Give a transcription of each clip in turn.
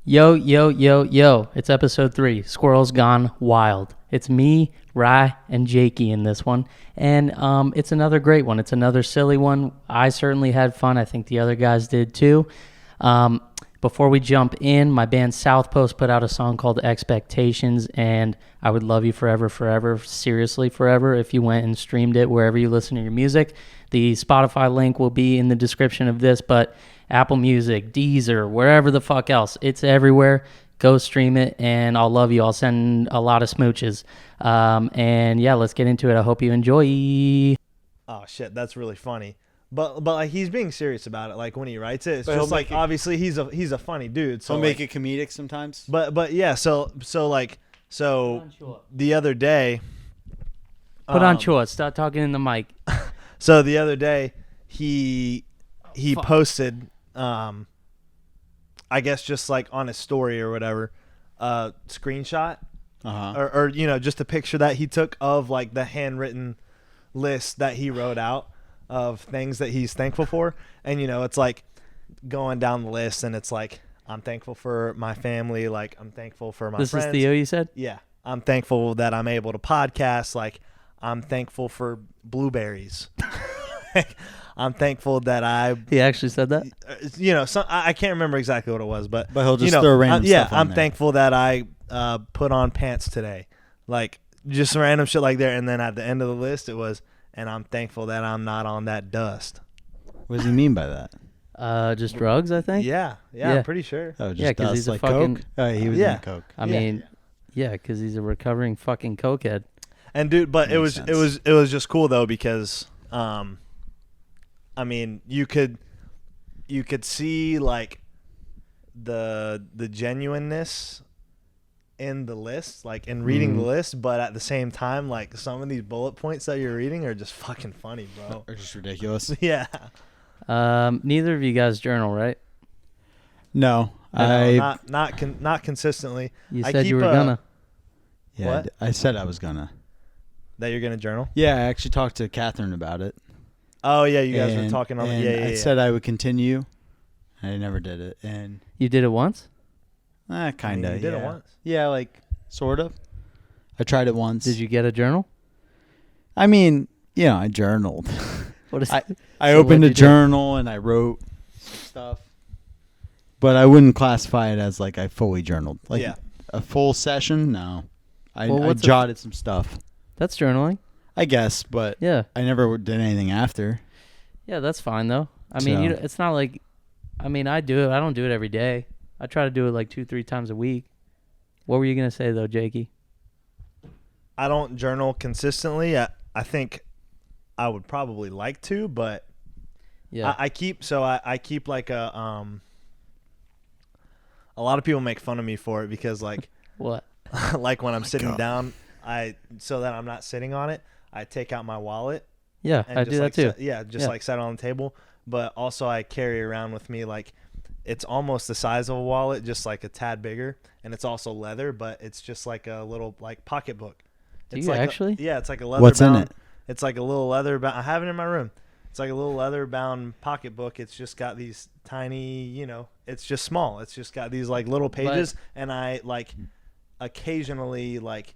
Yo, yo, yo, yo. It's episode 3, Squirrels Gone Wild. It's me, Rye, and Jakey in this one. And it's another great one. It's another silly one. I certainly had fun. I think the other guys did too. Before we jump in, my band South Post put out a song called Expectations, and I would love you forever, forever, seriously forever, if you went and streamed it wherever you listen to your music. The Spotify link will be in the description of this, but Apple Music, Deezer, wherever the fuck else, it's everywhere. Go stream it, and I'll love you. I'll send a lot of smooches. And yeah, let's get into it. I hope you enjoy. Oh shit, that's really funny. But like he's being serious about it. Like when he writes it, it's just like obviously he's a funny dude. So he'll make it comedic sometimes. But yeah, so the other day, Put on chores. Start talking in the mic. So the other day he posted, I guess just like on his story or whatever, a screenshot, or just a picture that he took of like the handwritten list that he wrote out of things that he's thankful for. And it's like going down the list, and it's like, I'm thankful for my family, like I'm thankful for my friends. This is Theo, you said? Yeah. I'm thankful that I'm able to podcast. Like I'm thankful for blueberries. I'm thankful that He actually said that? I can't remember exactly what it was, but he'll just throw random stuff on I'm there. thankful that I put on pants today. Like just random shit like there. And then at the end of the list, it was, and I'm thankful that I'm not on that dust. What does he mean by that? Just drugs, I think? Yeah, I'm pretty sure. Oh, just Yeah, 'cause dust he's a like fucking- coke? Oh, he was in coke. I mean, yeah, because he's a recovering fucking cokehead. And dude, but it Makes was just cool though, because I mean, you could see like the genuineness in the list, like in reading the list, but at the same time, like some of these bullet points that you're reading are just fucking funny, bro. Or just ridiculous. Yeah. Neither of you guys journal, right? No, not consistently. You said you were gonna. Yeah, What? I said I was gonna. That you're gonna journal? Yeah, I actually talked to Catherine about it. Oh yeah, you guys were talking on. I said I would continue. I never did it, and You did it once? kind of. You did it once. Yeah, like sort of. I tried it once. Did you get a journal? I mean, I journaled. What is I So opened what'd a you do? journal and I wrote some stuff, but I wouldn't classify it as like I fully journaled. Like a full session, no. I jotted some stuff, That's journaling. I guess, but Yeah. I never did anything after. Yeah, that's fine, though. I mean, So- it's not like... I mean, I do it. I don't do it every day. I try to do it like 2-3 times a week. What were you going to say, though, Jakey? I don't journal consistently. I think I would probably like to, but Yeah. I keep like a lot of people make fun of me for it because like What? like when I'm sitting God. down, so that I'm not sitting on it, I take out my wallet. Yeah, And I just do that like too. like set it on the table. But also I carry around with me like it's almost the size of a wallet, just like a tad bigger, and it's also leather, but it's just like a little like pocketbook. Do It's you like actually? it's like a leather. What's in bound, it? It's like a little leather bound. I have it in my room. It's like a little leather bound pocketbook. It's just got these tiny, it's just small. It's just got these like little pages, and I like occasionally like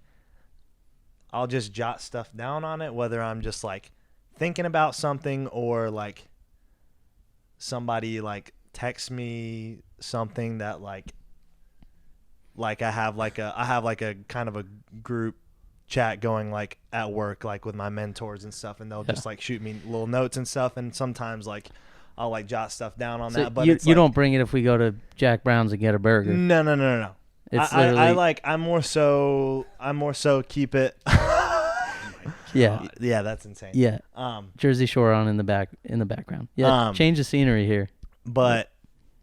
I'll just jot stuff down on it, whether I'm just like thinking about something or like somebody like texts me something that like I have like a kind of a group chat going like at work, like with my mentors and stuff, and they'll just like shoot me little notes and stuff, and sometimes like I'll like jot stuff down on So that. But you it's like, don't bring it if we go to Jack Brown's and get a burger. No. It's I literally... like I'm more so keep it. Yeah. Yeah, that's insane. Yeah. Jersey Shore on in the background. Yeah. Change the scenery here. But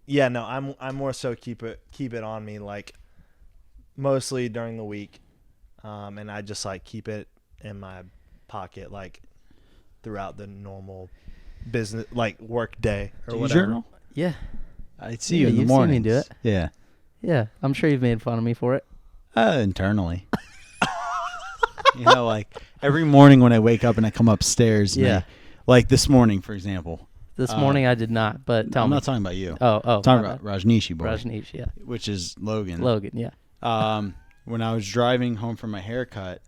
yeah, no, I'm more so keep it on me like mostly during the week, and I just like keep it in my pocket like throughout the normal business like work day or Do you whatever. journal? Yeah. I see you in the you've seen me morning. do it. Yeah. Yeah. I'm sure you've made fun of me for it. Internally. like every morning when I wake up and I come upstairs. And Yeah. like this morning, for example, This morning I did not, but tell I'm me. not talking about you. Oh. I'm talking about Rajneeshi boy. Rajneesh, yeah. Which is Logan. Logan, yeah. When I was driving home from my haircut,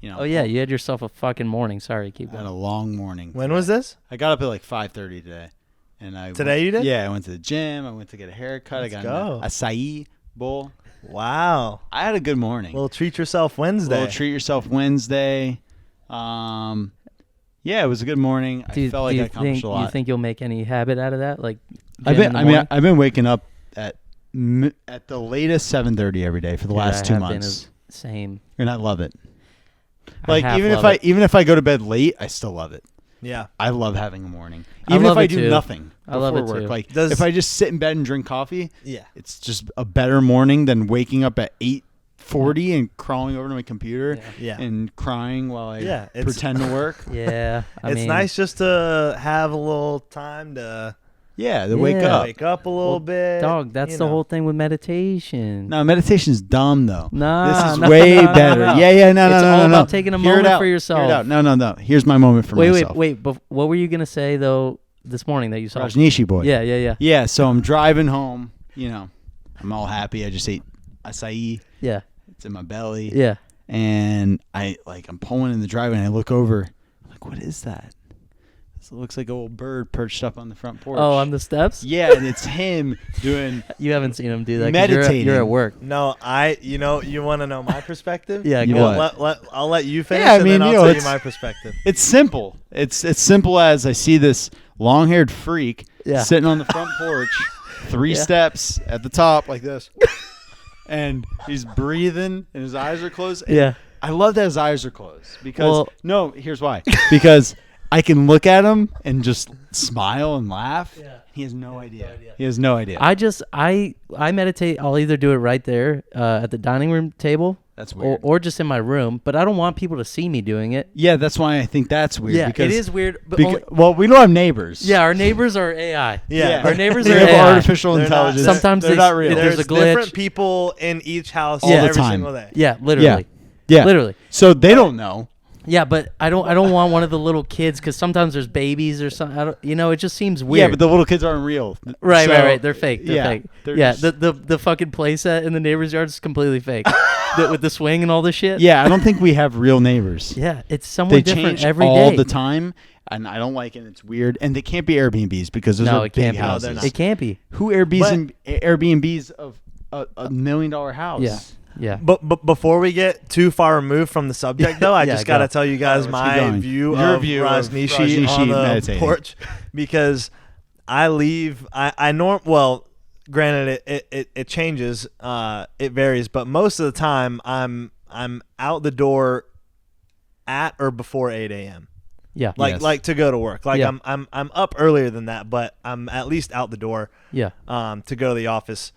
Oh, yeah, you had yourself a fucking morning. Sorry, keep I had going. a long morning. When was this? I got up at like 5:30 today. And Today you did? Yeah, I went to the gym. I went to get a haircut. Let's I got go. an acai bowl. Wow. I had a good morning. Little treat yourself Wednesday. Treat yourself Wednesday. Yeah, it was a good morning. I felt like I accomplished a lot. You think you'll make any habit out of that? Like, I've been waking up at the latest 7:30 every day for the last 2 months. Same. And I love it. Like even if I go to bed late, I still love it. Yeah. I love having a morning. Even if I do nothing I love before it work. too. Like if I just sit in bed and drink coffee, yeah, it's just a better morning than waking up at 8:40 and crawling over to my computer and crying while I pretend to work. Yeah. It's nice just to have a little time to wake up. Wake up a little bit. Dog, that's the whole thing with meditation. No, meditation's dumb though. Nah, this is way better. No. Yeah, no. It's all about taking a moment for yourself. Hear it out. No. Here's my moment for myself. Wait. But what were you gonna say though this morning that you saw? Rajneeshi boy. Yeah. Yeah. So I'm driving home. I'm all happy. I just ate acai. Yeah. It's in my belly. Yeah. And I'm pulling in the driveway and I look over. I'm like, what is that? It looks like an old bird perched up on the front porch. Oh, on the steps? Yeah, and it's him doing. You haven't seen him do that. Meditating. You're at work. No, you want to know my perspective? Yeah, I'll let you finish, and then I'll tell you my perspective. It's simple. It's simple as I see this long-haired freak sitting on the front porch, 3 steps at the top like this, and he's breathing, and his eyes are closed. Yeah. I love that his eyes are closed because here's why. Because I can look at him and just smile and laugh. Yeah. He has no idea. He has no idea. I meditate. I'll either do it right there at the dining room table. That's weird. Or just in my room, but I don't want people to see me doing it. Yeah, that's why I think that's weird. Yeah, because, it is weird. But we don't have neighbors. Yeah, our neighbors are AI. Yeah. Our neighbors they are have AI. artificial intelligence. Sometimes they're not real. There's a glitch. Different people in each house all the every time. single day. Yeah, literally. Yeah. Literally. So they don't know. Yeah, but I don't want one of the little kids because sometimes there's babies or something. It just seems weird. Yeah, but the little kids aren't real. Right. They're fake. They're fake. Just... The fucking playset in the neighbor's yard is completely fake. With the swing and all this shit. Yeah, I don't think we have real neighbors. Yeah, it's someone different change every all day. the time, and I don't like it. It's weird, and they can't be Airbnbs because those are big houses. It can't be. Who Airbnbs of a $1 million house? Yeah. Yeah. But before we get too far removed from the subject, though, I just got to tell you guys my view of Rajneeshi on the meditating. porch, because I leave. Granted, it changes. It varies, but most of the time I'm out the door at or before 8 a.m. Yeah. Like to go to work. Like I'm up earlier than that, but I'm at least out the door. Yeah. To go to the office.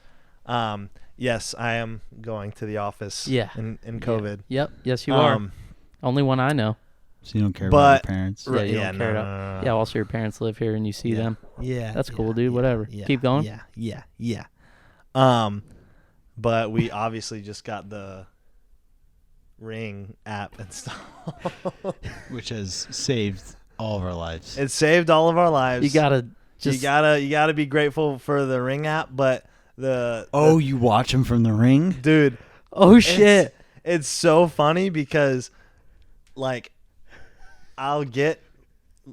Yes, I am going to the office. Yeah. In COVID. Yep. Yes, you are. Only one I know. So you don't care about your parents. Yeah, you don't care about. Yeah. Also, your parents live here and you see them. Yeah. That's cool, dude. Whatever. Keep going. Yeah. But we obviously just got the Ring app installed, which has saved all of our lives. It saved all of our lives. You gotta be grateful for the Ring app, but you watch them from the Ring, dude. Oh shit! It's so funny because, like, I'll get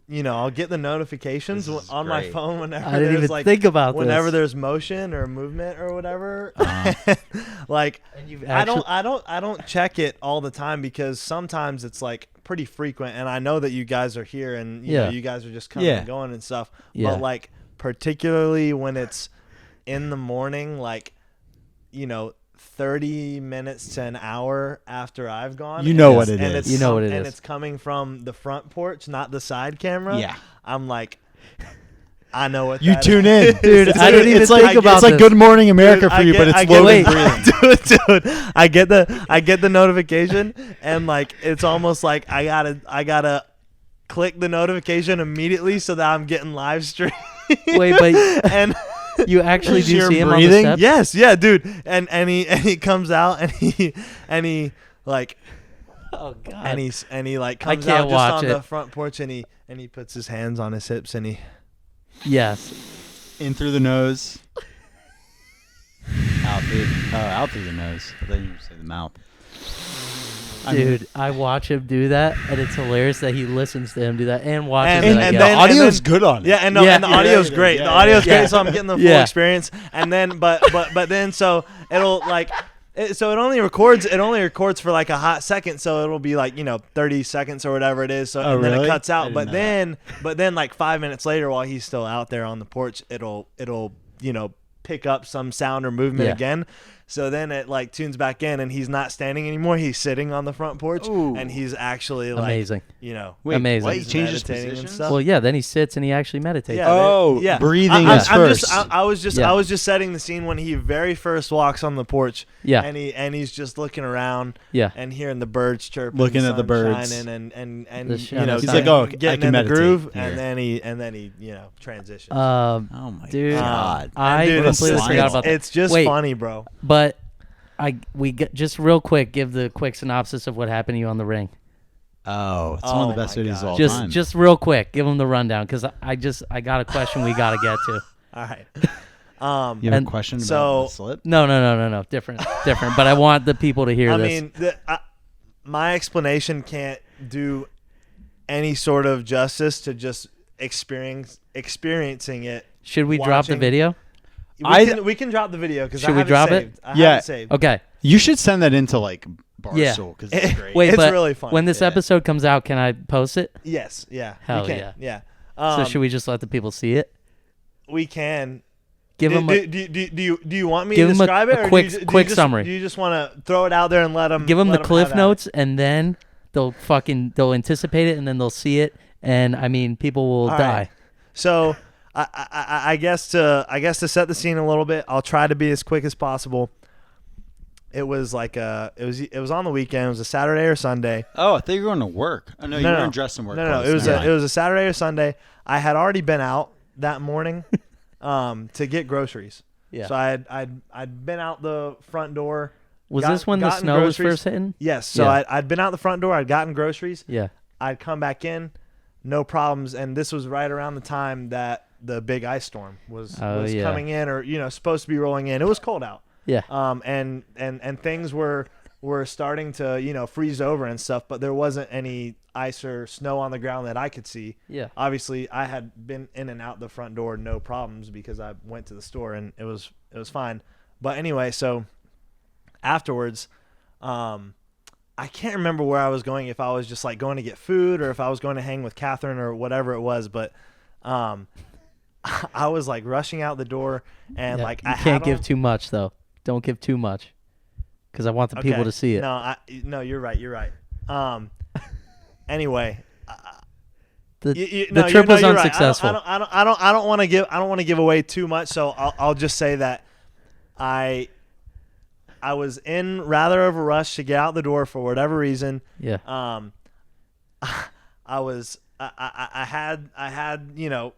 the notifications on my phone whenever I didn't even think about whenever this. there's motion or movement or whatever. Like, and I don't check it all the time because sometimes it's like pretty frequent, and I know that you guys are here and you know, you guys are just coming and going and stuff. Yeah. But like particularly when it's in the morning, like 30 minutes to an hour after I've gone. You know what it is. You know what it is. And it's coming from the front porch, not the side camera. Yeah. I'm like, I know what you tune in. Dude, I didn't even think about this. It's like Good Morning America for you, but it's Logan breathing. Dude, I get the notification, and like it's almost like I gotta click the notification immediately so that I'm getting live stream. Wait, but and you actually do see him breathing? on the steps? Yes, yeah, dude. And he comes out and he like, oh god, and he like comes out just on the front porch and he puts his hands on his hips and he Yes. In through the nose. Out through the nose. I thought you were saying the mouth. Dude, I watch him do that, and it's hilarious that he listens to him do that and watches And it. I then- guess. The audio's good on it. Yeah, and the Yeah. audio's great. Yeah, The audio's yeah. great, so I'm getting the full Yeah. experience. And then, but then, so it'll like, so it only records for like a hot second, so it'll be like 30 seconds or whatever it is. So Oh, and then really? it cuts I out. didn't But then like 5 minutes later, while he's still out there on the porch, it'll pick up some sound or movement Yeah. again. So then it like tunes back in, and he's not standing anymore. He's sitting on the front porch, Ooh. and he's actually like, Amazing. Wait, Amazing. What? He changes meditating and positions? stuff. Well, yeah, then he sits and he actually meditates. Yeah. Oh, yeah. breathing I, is I'm first. I was just Yeah. I was just setting the scene when he very first walks on the porch. Yeah. And he's just looking around. Yeah. And hearing the birds chirping, Looking at the sun birds. shining, and The he's sun is like, oh, I getting can in the meditate groove, here. and then he transitions. Oh my Dude, God. I Dude, completely it's- forgot about that. It's just Wait, funny, bro. But just real quick, give the quick synopsis of what happened to you on the ring. Oh, it's one of the best my videos God. of all Just time. just real quick, give them the rundown because I got a question we got to get to. All right. you have and a question about so- the slip? No, different. But I want the people to hear I this. mean, my explanation can't do any sort of justice to just experiencing it. Should we drop the watching- video? We can drop the video because Should I we have drop it it? saved. I Yeah. have it saved. Okay. You should send that into like Yeah. Barstool because it's great. Wait, It's but really funny. when this Yeah. episode comes out, can I post it? Yes. Yeah. Hell we can. yeah. Yeah. So should we just let the people see it? We can. Give them Do you want me give to 'em a- describe it? a Or quick- do you quick just, summary. Do you just want to throw it out there and let them the cliff notes, and then they'll anticipate it, and then they'll see it, and I mean, people will All die. right. So I guess to set the scene a little bit, I'll try to be as quick as possible. It was like it was on the weekend. It was a Saturday or Sunday. Oh, I thought you were going to work. Oh no, you weren't dressed in work. No, clothes. it Never mind. was a Saturday or Sunday. I had already been out that morning to get groceries. Yeah. So I'd been out the front door. Was this when the gotten snow was groceries. first hitting? Yes. So Yeah. I'd been out the front door. I'd gotten groceries. Yeah. I'd come back in, no problems. And this was right around the time that the big ice storm was yeah. coming in, or supposed to be rolling in. It was cold out. Yeah. And things were starting to freeze over and stuff, but there wasn't any ice or snow on the ground that I could see. Yeah. Obviously, I had been in and out the front door, no problems, because I went to the store and it was fine. But anyway, so afterwards, I can't remember where I was going, if I was just like going to get food or if I was going to hang with Catherine or whatever it was, but I was like rushing out the door, and Yeah. like You I can't had give on- too much though. Don't give too much, because I want the people Okay. to see it. No, you're right. You're right. Anyway, The trip was you're right. unsuccessful. I don't want to give away too much, so I'll just say that I was in rather of a rush to get out the door for whatever reason. Yeah. I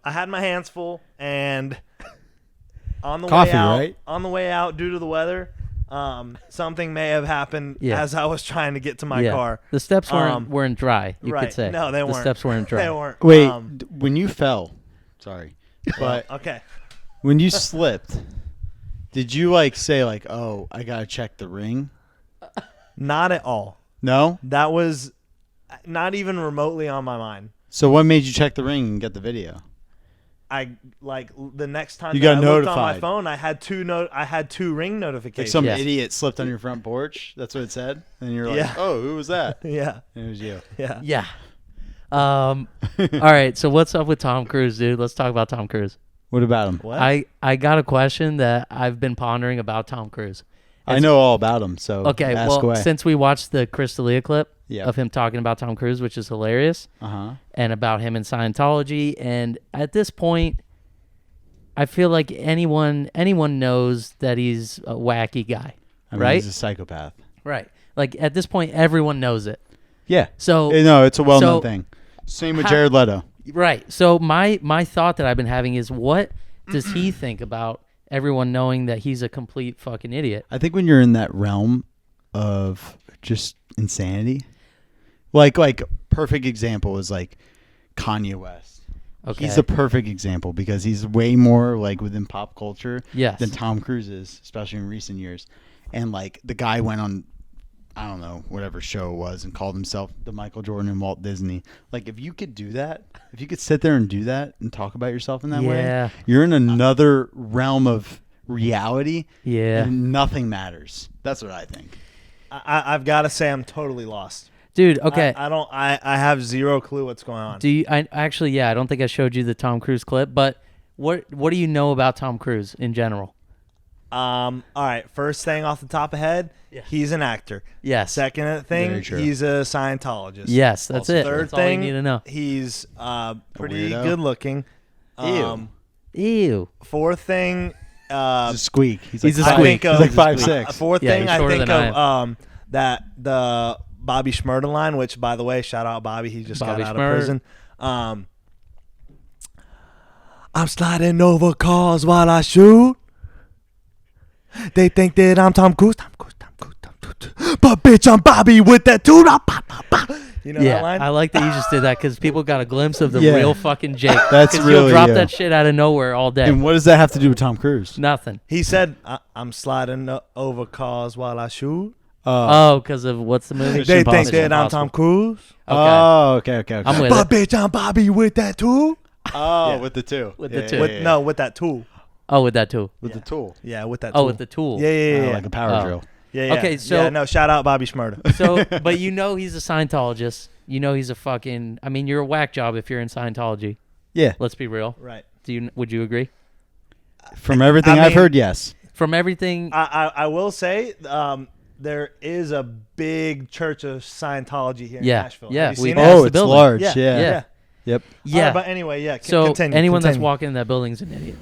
had my hands full, and on the Coffee, way out, right? on the way out, due to the weather, something may have happened Yeah. as I was trying to get to my Yeah. car. The steps weren't dry. You right. could say. No, they the weren't. steps weren't dry. They weren't. Wait, when you fell, sorry, but Okay. when you slipped, did you like say like, "Oh, I gotta check the ring"? Not at all. No. That was not even remotely on my mind. So what made you check the ring and get the video? I like the next time You that got I looked on my notified. phone, I had two ring Like notifications. some Yeah. idiot slipped on your front porch. That's what it said, and you're like, Yeah. "Oh, who was that?" Yeah. And it was you. Yeah. Yeah. All right. So what's up with Tom Cruise, dude? Let's talk about Tom Cruise. What about him? What? I got a question that I've been pondering about Tom Cruise. I know all about him. So Okay, ask well, away. since we watched the Chris D'Elia clip Yeah. of him talking about Tom Cruise, which is hilarious, and about him in Scientology, and at this point, I feel like anyone knows that he's a wacky guy, I mean, right? he's a psychopath. Right. Like at this point, everyone knows it. Yeah. So No, it's a well-known so- thing. Same with How- Jared Leto. right. So my thought that I've been having is, what does he think about everyone knowing that he's a complete fucking idiot? I think when you're in that realm of just insanity, like perfect example is like Kanye West. Okay. He's a perfect example because he's way more like within pop culture Yes. than Tom Cruise is, especially in recent years. And like the guy went on, I don't know, whatever show it was and called himself the Michael Jordan and Walt Disney. Like if you could do that, if you could sit there and do that and talk about yourself in that way, you're in another realm of reality. Yeah. And nothing matters. That's what I think. I've got to say I'm totally lost. Dude, okay. I have zero clue what's going on. Do you? I don't think I showed you the Tom Cruise clip, but what do you know about Tom Cruise in general? All right. First thing off the top of head, he's an actor. Yes. Second thing, he's a Scientologist. Yes, that's it. Third that's all you thing, need to know. He's pretty good looking. Ew. Fourth thing, He's a squeak. He's a like squeak. He's like 5'6". Fourth Yeah, thing, he's I shorter think than of that the Bobby Shmurda line, which by the way, shout out Bobby. He just got out of prison. I'm sliding over cars while I shoot. They think that I'm Tom Cruise. But bitch, I'm Bobby with that toot. You know that line? I like that you just did that because people got a glimpse of the real fucking Jake. That's really you'll drop that shit out of nowhere all day. And what does that have to do with Tom Cruise? Nothing. He said, I'm sliding over cars while I shoot. Because of what's the movie? They think that I'm Tom Cruise. Okay. Oh, okay. I'm with But bitch, I'm Bobby with that tool. Oh, with the two. With the two. No, with that tool. Oh, with that tool. With the tool. Yeah, with that tool. Oh, with the tool. Yeah. Like a power drill. Yeah. Okay, so no, shout out Bobby Shmurda. So, but you know he's a Scientologist. You know he's a fucking. I mean, you're a whack job if you're in Scientology. Yeah. Let's be real. Right. Would you agree? From everything I've heard, yes. From everything, I will say there is a big church of Scientology here in Nashville. Yeah, Have you seen Oh, the it's building. large. Yeah. Yeah. Yep. yeah. But anyway, So continue, anyone that's continue. walking in that building is an idiot.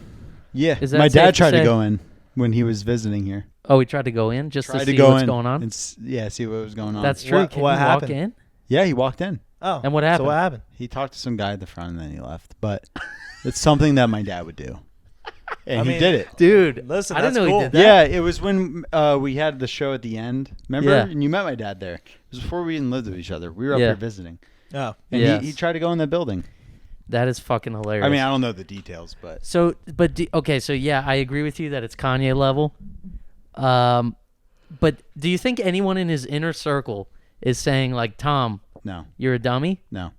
Yeah. Is that My safe dad to tried to say? go in when he was visiting here. Oh, he tried to go in just to Tried see to go what's in going on. and see what was going on. That's true. Can What you happened? walk in? Yeah, he walked in. Oh. And what happened? So what happened? He talked to some guy at the front and then he left. But it's something that my dad would do. And he did it. Dude, Listen, I didn't that's know cool. he did that. Yeah, it was when we had the show at the end. Remember? Yeah. And you met my dad there. It was before we even lived with each other. We were up there visiting. Oh. And Yes. he tried to go in that building. That is fucking hilarious. I mean, I don't know the details, but So, okay, so yeah, I agree with you that it's Kanye level. But do you think anyone in his inner circle is saying like, Tom, no, you're a dummy? no.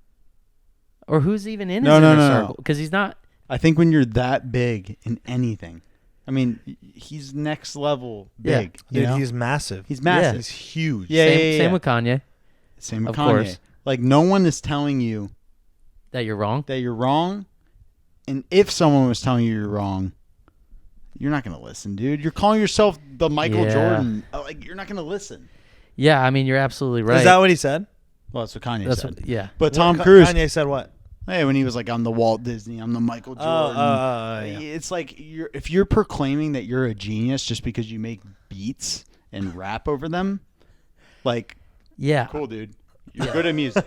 Or who's even in his No, inner no. circle? Because he's not. I think when you're that big in anything, I mean, he's next level Yeah. big. You Dude, know? he's massive. He's massive. He's huge. Yeah, Same with Kanye. Same with Of Kanye. course. Like, no one is telling you That you're wrong. that you're wrong. And if someone was telling you you're wrong, you're not going to listen, dude. You're calling yourself the Michael Yeah. Jordan. Like, you're not going to listen. Yeah, I mean, you're absolutely right. Is that what he said? Well, that's what Kanye That's said. what, yeah. But Tom What, Cruise, Kanye said what? hey, when he was like, I'm the Walt Disney, I'm the Michael Jordan. Yeah. It's like if you're proclaiming that you're a genius just because you make beats and rap over them, like, Yeah. cool, dude. You're good at music.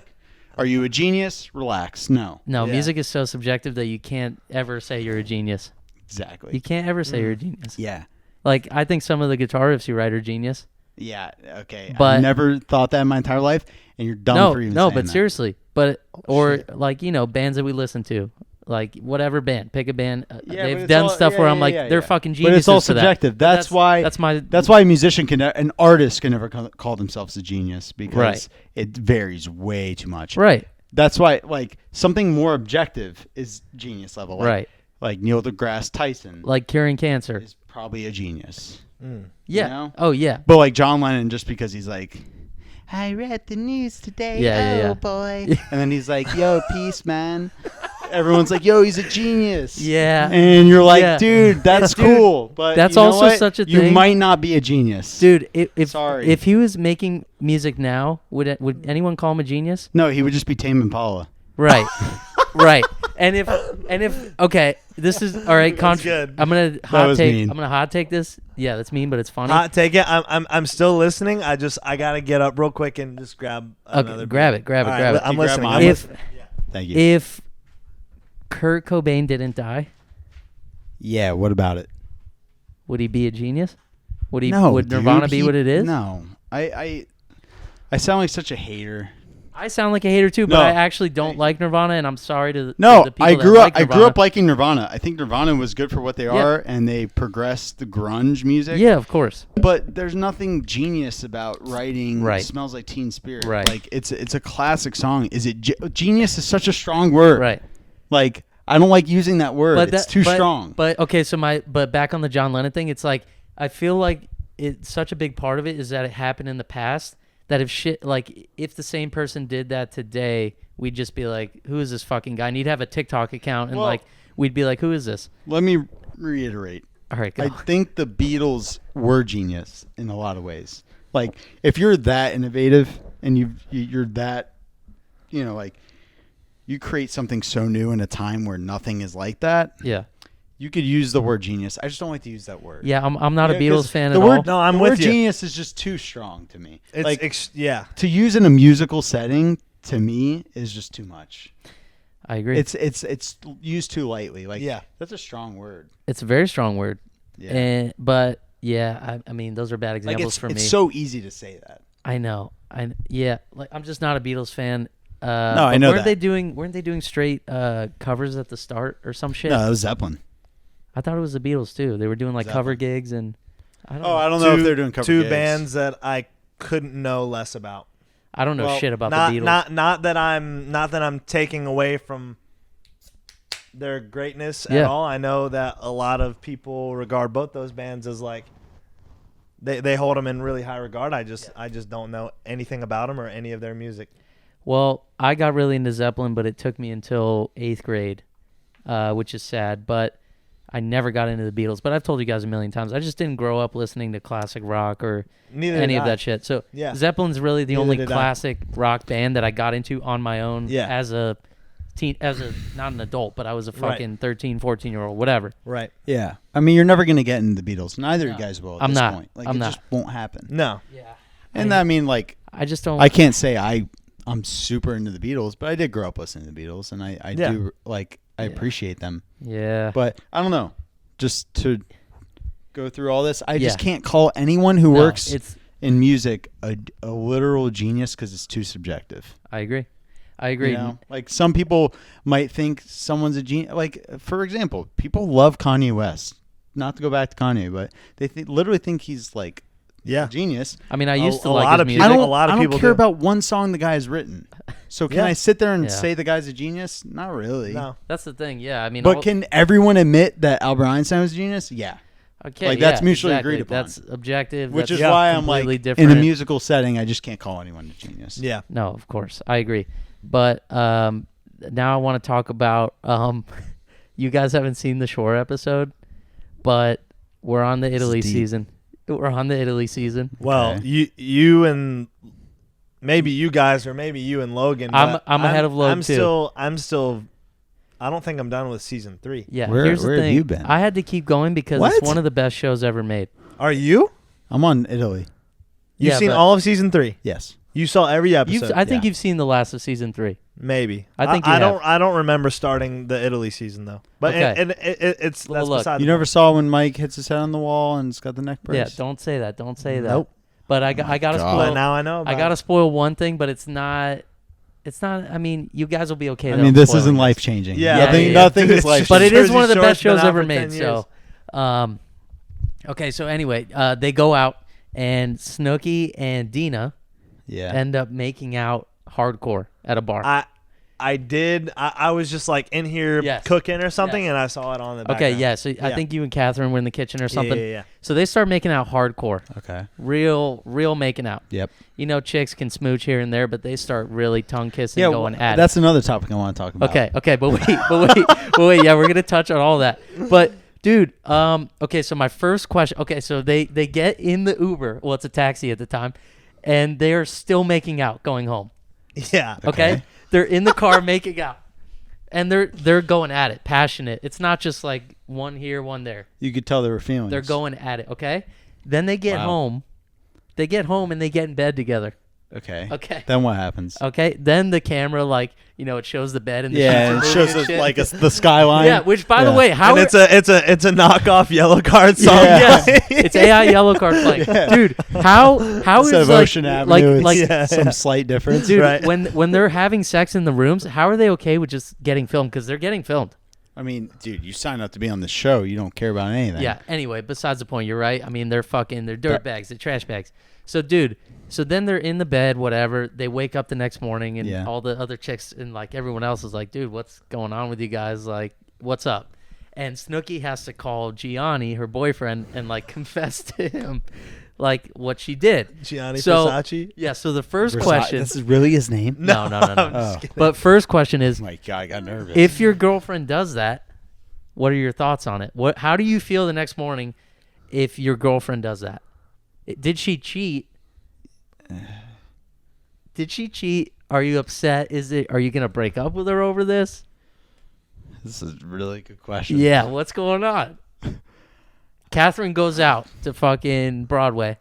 Are you a genius? Relax. No. No, Yeah. music is so subjective that you can't ever say you're a genius. Exactly. You can't ever say you're a genius. Yeah. Like, I think some of the guitar riffs you write are genius. Yeah. Okay. But- I never thought that in my entire life, and you're dumb for even saying but that. seriously. But, like, bands that we listen to. Like, whatever band. Pick a band. Yeah, but They've it's done all- stuff yeah, where I'm yeah, like, yeah, they're yeah. fucking geniuses. But it's all for that. subjective. But That's why. That's my. That's why a musician an artist can never call themselves a genius because Right. it varies way too much. Right. That's why, like, something more objective is genius level. Like, Right. Like Neil deGrasse Tyson Like curing cancer. is probably a genius. Yeah. You know? Oh, yeah. But like John Lennon, just because he's like, I read the news today, Yeah. boy. And then he's like, yo, peace, man. Everyone's like, yo, he's a genius. Yeah. And you're like, Yeah. dude, that's Dude, cool. But that's you know also what? such a You thing. might not be a genius. If he was making music now, would anyone call him a genius? No, he would just be Tame Impala. Right. Right. And if okay, this is all right. good. I'm gonna was mean. I'm gonna hot take this. Yeah, that's mean, but it's funny. Hot take it. I'm still listening. I gotta get up real quick and just grab another. grab it. All right, I'm You grab listening. mine. Thank you. If Kurt Cobain didn't die, Yeah, what about it? would he be a genius? Would No, Would dude, Nirvana be what it is? No. I sound like such a hater. I sound like a hater too, but No. I actually don't like Nirvana, and I'm sorry to No, to the people I that grew like up. I Nirvana. grew up liking Nirvana. I think Nirvana was good for what they are, and they progressed the grunge music. Yeah, of course. But there's nothing genius about writing Right. "Smells Like Teen Spirit." Right. Like it's a classic song. Is it genius? Is such a strong word. Right. Like I don't like using that word. It's too strong. But okay, so but back on the John Lennon thing, it's like I feel like it's such a big part of it is that it happened in the past. That if the same person did that today, we'd just be like, who is this fucking guy? And he'd have a TikTok account, and we'd be like, who is this? Let me reiterate. All right, go. I think the Beatles were genius in a lot of ways. Like if you're that innovative and you're that, like you create something so new in a time where nothing is like that. Yeah. You could use the word genius. I just don't like to use that word. Yeah, I'm not a Beatles fan the at word, all. No, I'm the with word you. genius is just too strong to me. It's like yeah. to use in a musical setting to me is just too much. I agree. It's used too lightly. Like that's a strong word. It's a very strong word. Yeah. But yeah, I mean those are bad examples for me. It's so easy to say that. I know. Like I'm just not a Beatles fan. No, I know weren't that. Weren't they doing straight covers at the start or some shit? No, that was Zeppelin. I thought it was the Beatles too. They were doing like cover gigs and I don't know. I don't know if they're doing cover two gigs. bands that I couldn't know less about. I don't know shit about not, the Beatles. Not that I'm taking away from their greatness at all. I know that a lot of people regard both those bands as like they hold them in really high regard. I just don't know anything about them or any of their music. Well, I got really into Zeppelin, but it took me until 8th grade, which is sad. But I never got into the Beatles. But I've told you guys a million times, I just didn't grow up listening to classic rock or any of that shit. So Zeppelin's really the only classic rock band that I got into on my own as a teen, not an adult, but I was a fucking 13, 14-year-old, whatever. Right. Yeah. I mean, you're never going to get into the Beatles. Neither of you guys will at this point. Like, it just won't happen. No. Yeah. And I mean, like, I just don't. I can't say I'm super into the Beatles, but I did grow up listening to the Beatles, and I do, like, I appreciate them. Yeah. But I don't know. Just to go through all this, I just can't call anyone who works in music a literal genius because it's too subjective. I agree. You know? Like some people might think someone's a genius. Like, for example, people love Kanye West. Not to go back to Kanye, but they literally think he's like a genius. I mean, I used to a like lot his of music. people. I don't people care do. about one song the guy's written. So can I sit there and say the guy's a genius? Not really. No. That's the thing. Yeah, I mean, But can everyone admit that Albert Einstein was a genius? Yeah. Okay, like that's mutually agreed upon. That's objective. Which that's is why I'm like different. in a musical setting, I just can't call anyone a genius. Yeah. No, of course, I agree. But now I want to talk about. You guys haven't seen the Shore episode, but we're on the Italy season. We're on the Italy season. Well, you and maybe you guys, or maybe you and Logan. I'm ahead of Logan too. I'm still. I don't think I'm done with season 3. Yeah. Where here's the thing. have you been? I had to keep going because it's one of the best shows ever made. Are you? I'm on Italy. You've seen all of season 3. Yes. You saw every episode. I think you've seen the last of season 3. Maybe. I think I don't remember starting the Italy season though. But it's that's look, beside you the never saw when Mike hits his head on the wall and it's got the neck brace? Yeah, don't say that. Don't say that. Nope. But I got to spoil. But now I know. I got to spoil one thing, but it's not. It's not. I mean, you guys will be okay. I mean, this isn't life changing. Yeah, nothing is life changing. But it is one of the Jersey best Shore's shows been out ever for made. 10 years. So, okay. So anyway, they go out and Snooki and Dina end up making out hardcore at a bar. I did. I was just like in here cooking or something, and I saw it on the background. Okay, yeah. So I think you and Catherine were in the kitchen or something. Yeah. So they start making out hardcore. Okay. Real making out. Yep. You know, chicks can smooch here and there, but they start really tongue kissing, going at it. That's another topic I want to talk about. Okay, but wait, yeah, we're gonna touch on all that. But dude, okay, so my first question. Okay, so they get in the Uber. Well, it's a taxi at the time, and they are still making out going home. Yeah. Okay. They're in the car making out, and they're going at it, passionate. It's not just like one here, one there. You could tell they were feeling. They're going at it. Okay. Then they get home. They get home and they get in bed together. Okay. Okay. Then what happens? Okay. Then the camera, like, you know, it shows the bed and the Yeah, it sheets are shows moving and us shit. like the skyline. Yeah. Which, by the Yeah. way, how And it's a knockoff yellow card song. Yeah. yes, it's AI yellow card playing. Yeah. Dude, how Instead is of Ocean Avenue, like it's some slight difference. dude, Right. when they're having sex in the rooms, how are they okay with just getting filmed? Because they're getting filmed. I mean, dude, you sign up to be on the show. You don't care about anything. Yeah. Anyway, besides the point, you're right. I mean, they're dirt bags, they're trash bags. So, dude, then they're in the bed, whatever. They wake up the next morning, and all the other chicks and like everyone else is like, dude, what's going on with you guys? Like, what's up? And Snooki has to call Gianni, her boyfriend, and like confess to him, like what she did. Gianni Versace. Yeah. So the first question. This is really his name? No. I'm just kidding. But first question is, Oh my God, I got nervous. if your girlfriend does that, what are your thoughts on it? How do you feel the next morning if your girlfriend does that? Did she cheat? Did she cheat? Are you upset? Are you gonna break up with her over this? This is a really good question. Yeah, what's going on? Catherine goes out to fucking Broadway.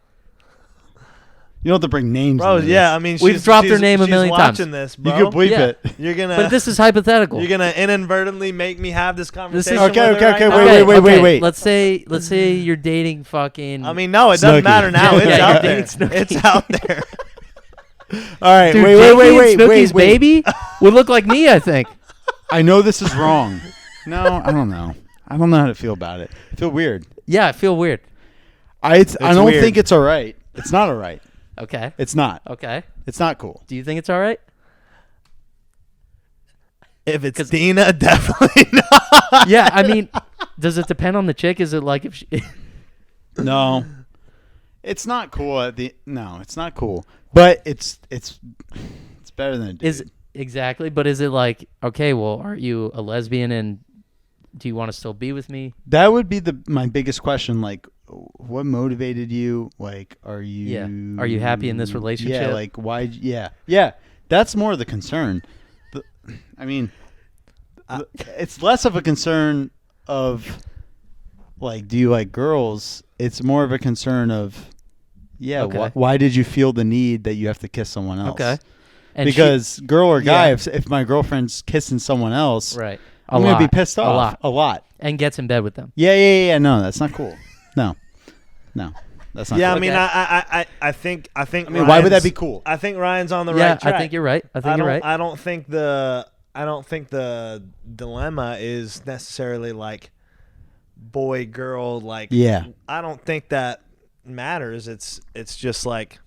You don't have to bring names. Bro, into yeah, this. I mean, We've dropped her name a she's million times. watching this, You bro. can bleep Yeah. it. You're gonna, But this is hypothetical. you're gonna inadvertently make me have this conversation. Okay, with her okay, right okay, now? wait. Let's say you're dating fucking. I mean, no, it doesn't Snooki. matter now. Yeah, It's yeah, out you're there. dating Snooki. It's out there. All right, dude, wait. Snooki's baby would look like me, I think. I know this is wrong. No, I don't know. I don't know how to feel about it. I feel weird. Yeah, I feel weird. I don't weird. think it's all right. It's not all right. Okay. It's not. Okay. It's not cool. Do you think it's all right? If it's Dina, definitely not. Yeah, I mean, does it depend on the chick? Is it like if she... No, it's not cool. No, it's not cool. But it's better than a dude. Is exactly, but is it like, okay, well, are you a lesbian and do you want to still be with me? That would be my biggest question. Like, what motivated you? Like, are you? Are you happy in this relationship? Yeah. Like, why? Yeah. That's more the concern. I mean, it's less of a concern of like, do you like girls? It's more of a concern of, Okay. why did you feel the need that you have to kiss someone else? Okay. And Because girl or guy, Yeah. if my girlfriend's kissing someone else, right. I'm gonna be pissed off A lot. And gets in bed with them. Yeah. No, that's not cool. No, that's not. Yeah, cool. I mean, Okay. I think. I mean, why would that be cool? I think Ryan's on the Yeah, right track. I think you're right. You're right. I don't think the dilemma is necessarily like boy girl. Like, Yeah. I don't think that matters. It's just like,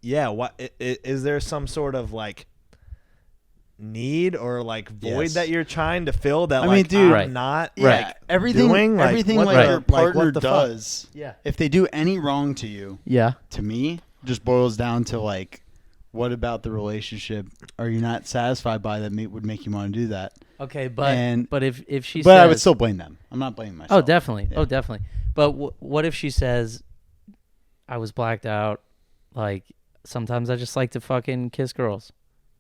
yeah. What is there some sort of like need or like void Yes. that you're trying to fill that I like mean, dude, I'm Right. not Yeah, like everything doing like, everything what like the- your like, partner what the fuck? does. Yeah. If they do any wrong to you, Yeah. to me, just boils down to like, what about the relationship are you not satisfied by that would make you want to do that? Okay, but if she But says, I would still blame them. I'm not blaming myself. Oh, definitely. Yeah. Oh, definitely. But what if she says, I was blacked out. Like, sometimes I just like to fucking kiss girls.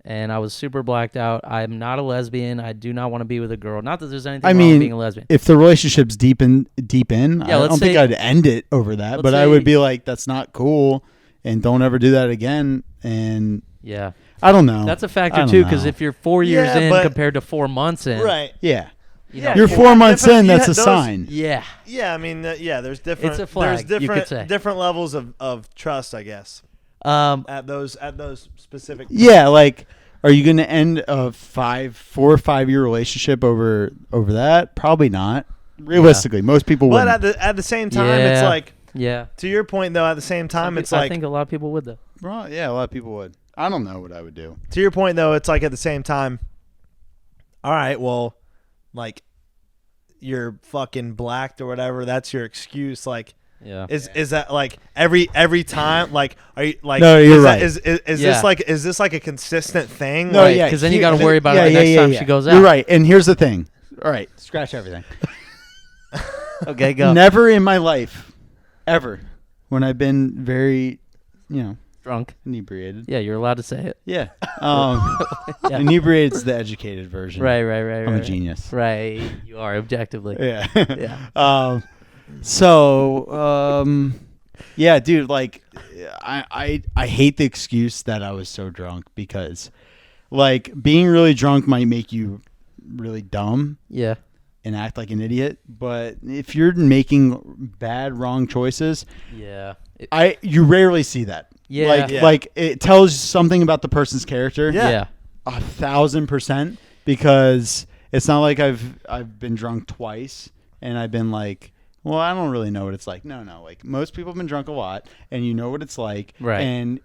And I was super blacked out. I'm not a lesbian. I do not want to be with a girl. Not that there's anything wrong with being a lesbian. If the relationship's deep in, I let's don't think say- I'd end it over that. let's But I say- would be like, that's not cool, and don't ever do that again. And Yeah. I don't know. That's a I factor, don't too, because know. if you're 4 years Yeah, in but- compared to 4 months in. right. Yeah. You know, You're Yeah, 4 months different- in. That's yeah, a those- sign. Yeah. Yeah, I mean, there's different. It's a flag, There's you could different say. different levels of trust, I guess, Um, at those specific. Yeah, like, are you going to end a 4 or 5 year relationship over that? Probably not. Realistically, most people But wouldn't. at the same time, it's Yeah. like, yeah. to your point though. At the same time, it's I like, think a lot of people would, though. Well, yeah, a lot of people would. I don't know what I would do. to your point though, it's like at the same time. All right, well, like, you're fucking blacked or whatever. That's your excuse. Like, Yeah. is that like every time? Like, are you like? No, you're is right. Is Yeah. is this like a consistent thing? No, Like, yeah, because then you here- got to worry about yeah, it the yeah, next yeah, time yeah. she goes out. You're right. And here's the thing. All right, scratch everything. Okay, go. Never in my life, ever, when I've been very, Drunk. inebriated. Yeah, you're allowed to say it. Yeah. Yeah. Inebriated's the educated version. Right. I'm a genius. Right. You are, objectively. Yeah. Yeah. Yeah, dude, like, I hate the excuse that I was so drunk, because like being really drunk might make you really dumb. Yeah. And act like an idiot, but if you're making wrong choices, yeah, you rarely see that. Yeah. Like it tells something about the person's character. Yeah. 1,000%, because it's not like I've been drunk twice and I've been like, well, I don't really know what it's like. No, like most people have been drunk a lot, and you know what it's like. Right. And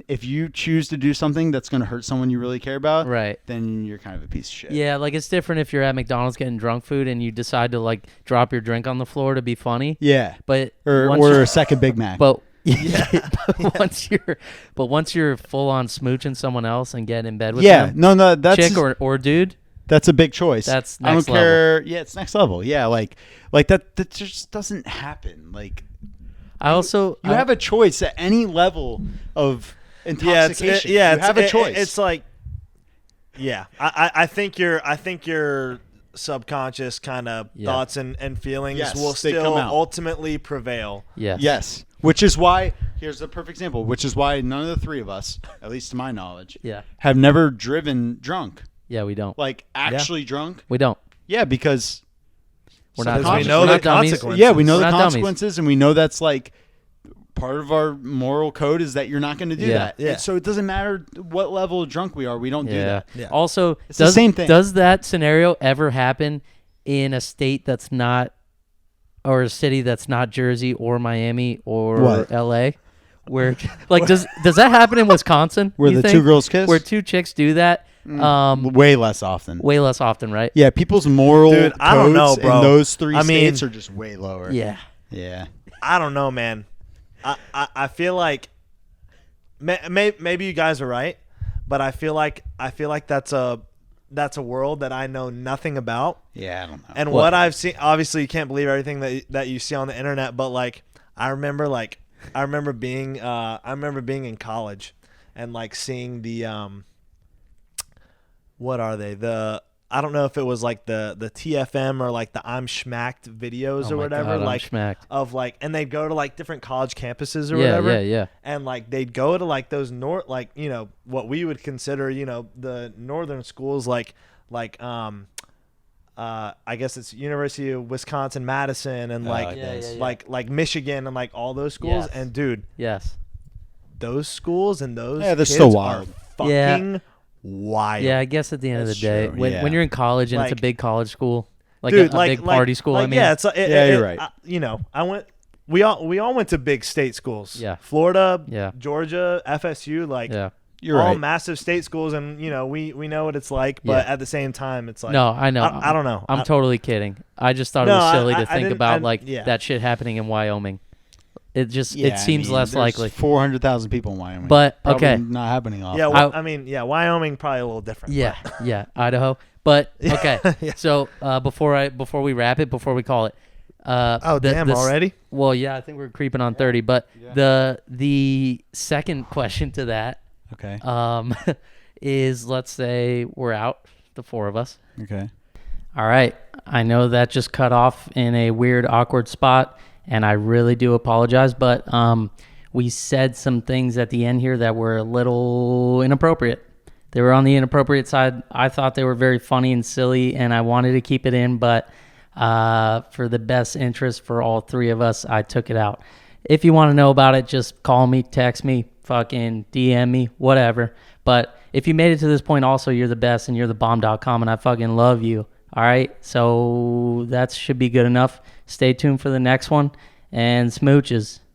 if you choose to do something that's going to hurt someone you really care about, right, then you're kind of a piece of shit. Yeah, like it's different if you're at McDonald's getting drunk food and you decide to like drop your drink on the floor to be funny. Yeah. But or a second Big Mac. But once you're full on smooching someone else and getting in bed with them, no, that's chick or dude. That's a big choice. That's next I don't level. care. Yeah, it's next level. Yeah, like that just doesn't happen. Like I also you have a choice at any level of intoxication. You have a choice. It's like, yeah, I think your subconscious kind of thoughts and feelings will still ultimately prevail. Yes. Which is why, here's a perfect example, which is why none of the three of us, at least to my knowledge, have never driven drunk. Yeah, we don't. Like actually drunk? We don't. Yeah, because we know the consequences. Yeah, we know the consequences, and we know that's like part of our moral code is that you're not going to do that. Yeah. So it doesn't matter what level of drunk we are. We don't do that. Yeah. Also, it's the same thing. Does that scenario ever happen in a state that's not, or a city that's not Jersey or Miami or LA? Where like does that happen in Wisconsin? Where the two girls kiss? Where two chicks do that? Way less often. Way less often, right? Yeah, people's moral codes I don't know, bro. in those three states are just way lower. Yeah. I don't know, man. I feel like maybe you guys are right, but I feel like that's a world that I know nothing about. Yeah, I don't know. And what I've seen, obviously you can't believe everything that you see on the internet, but like I remember being in college and like seeing the what are they? I don't know if it was like the TFM or like the I'm Schmacked videos or whatever. God, like I'm Schmacked. Of like, and they'd go to like different college campuses or whatever. Yeah. And like they'd go to like those like, you know, what we would consider, you know, the northern schools like I guess it's University of Wisconsin Madison and like Michigan and like all those schools. Yes. And dude, those schools and those they're kids still wild. are fucking wild. Yeah, I guess at the end of the day, true, when you're in college and like, it's a big college school, like dude, a big party school. Like, I mean, you're right. You know, we all went to big state schools. Yeah. Florida, Georgia, FSU, like you're all right. massive state schools, and you know we know what it's like. But at the same time, it's like no, I know. I don't know. I'm totally kidding. I just thought it was silly to think about that shit happening in Wyoming. It just it seems less likely. 400,000 people in Wyoming. But probably not happening often. Yeah, well, I mean, Wyoming probably a little different. Yeah, Idaho. But okay, so before we wrap it, before we call it. Already? Well, yeah, I think we're creeping on 30. But the second question to that, is let's say we're out, the four of us. Okay. All right. I know that just cut off in a weird, awkward spot. And I really do apologize, but we said some things at the end here that were a little inappropriate. They were on the inappropriate side. I thought they were very funny and silly, and I wanted to keep it in, but for the best interest for all three of us, I took it out. If you want to know about it, just call me, text me, fucking DM me, whatever. But if you made it to this point also, you're the best, and you're the bomb.com, and I fucking love you. All right, so that should be good enough. Stay tuned for the next one, and smooches.